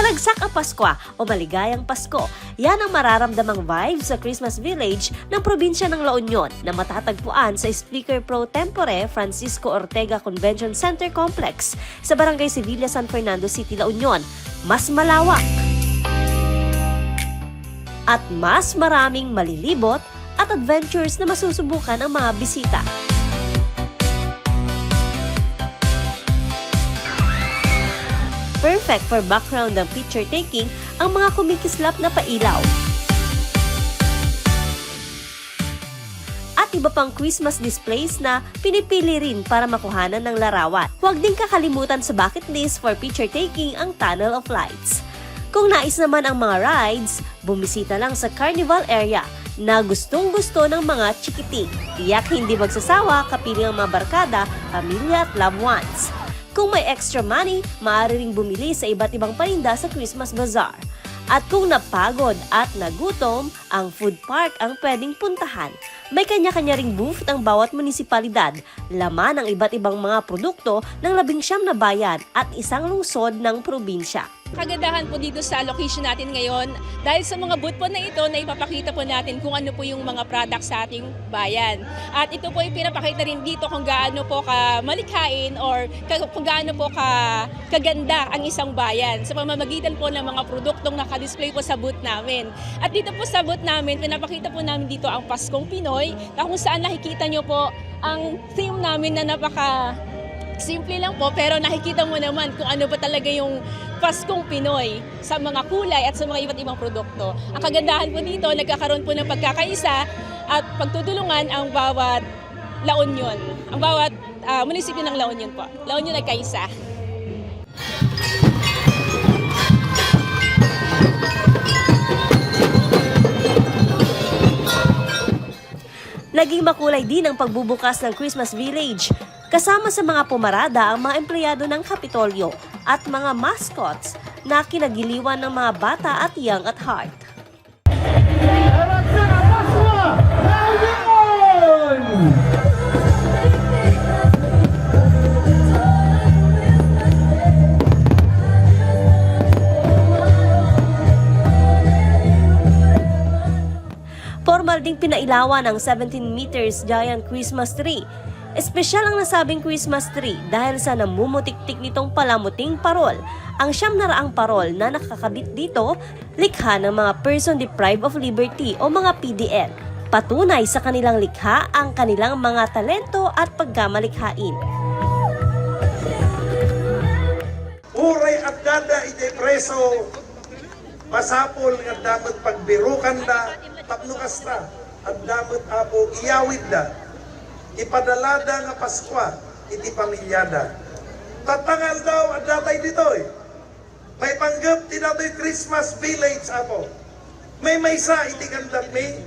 Malagsak ang Pasko o maligayang Pasko. Yan ang mararamdamang vibe sa Christmas Village ng probinsya ng La Union na matatagpuan sa Speaker Pro Tempore Francisco Ortega Convention Center Complex sa Barangay Sevilla, San Fernando City, La Union. Mas malawak at mas maraming malilibot at adventures na masusubukan ang mga bisita. Perfect for background ng picture taking ang mga kumikislap na pailaw. At iba pang Christmas displays na pinipili rin para makuhanan ng larawan. Huwag din kakalimutan sa bucket list for picture taking ang Tunnel of Lights. Kung nais naman ang mga rides, bumisita lang sa Carnival area na gustong-gusto ng mga chikiting. Tiyak hindi magsasawa kapiling ang mga barkada, pamilya at loved ones. Kung may extra money, maaari ring bumili sa iba't ibang paninda sa Christmas Bazaar. At kung napagod at nagutom, ang food park ang pwedeng puntahan. May kanya-kanya ring booth ang bawat munisipalidad, laman ng iba't ibang mga produkto ng 19 na bayan at isang lungsod ng probinsya. Kagandahan po dito sa location natin ngayon, dahil sa mga booth po na ito na ipapakita po natin kung ano po yung mga products sa ating bayan. At ito po yung pinapakita rin dito kung gaano po ka malikhain or kung gaano po kaganda ang isang bayan sa pamamagitan po ng mga produktong nakadisplay po sa booth namin. At dito po sa booth namin, pinapakita po namin dito ang Paskong Pinoy, na kung saan nakikita nyo po ang theme namin na simple lang po, pero nakikita mo naman kung ano ba talaga yung Paskong Pinoy sa mga kulay at sa mga iba't ibang produkto. Ang kagandahan po dito, nagkakaroon po ng pagkakaisa at pagtutulungan ang bawat La Union, ang bawat munisipyo ng La Union po. La Union nagkaisa. Naging makulay din ang pagbubukas ng Christmas Village. Kasama sa mga pumarada ang mga empleyado ng Kapitolyo at mga mascots na kinagiliwan ng mga bata at young at heart. Formal ding pinailawan ang 17 meters giant Christmas tree. Espesyal ang nasabing Christmas tree dahil sa namumutik-tik nitong palamuting parol. Ang 900 parol na nakakabit dito, likha ng mga person deprived of liberty o mga PDL. Patunay sa kanilang likha ang kanilang mga talento at pagkamalikhain. Uray at dada iti preso, pasapol nga dapat pagbirukan da, tapnukas da, at dapat apo iyawid da. Ipadalada nga Paskwa, iti pamilyada. Tatangal daw at datay ditoy. May panggap ti datoy Christmas Village apo. May maysa iti kandami.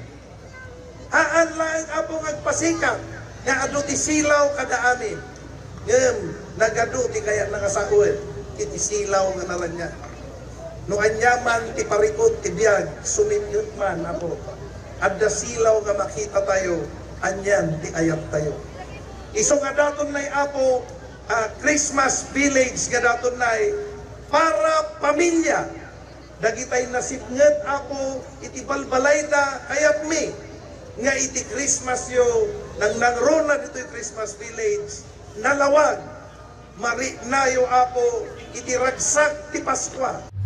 Haan lang apo ngagpasikap nga adu ti silaw kada amin. Nagadu ti kaya nangasakuet iti silaw nga naranya. No anyaman ti parikot ti biyag sumimyot man apo. Adda silaw nga makita tayo. Anyan, di ayat tayo. Iso nga daton na'y apo, Christmas Village nga daton na'y para pamilya. Dagitay nasipnget apo, iti balbalay da kayat mi. Nga iti Christmas yo, nang nangrona dito yung Christmas Village, nalawag, mari na yo apo, iti ragsak ti Paskwa.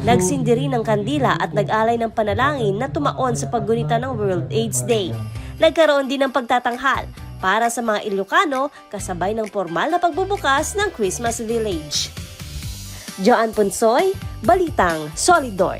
Nagsindi rin ng kandila at nag-alay ng panalangin na tumaon sa paggunita ng World AIDS Day. Nagkaroon din ng pagtatanghal para sa mga Ilocano kasabay ng formal na pagbubukas ng Christmas Village. Joan Punsoy, Balitang Solidor.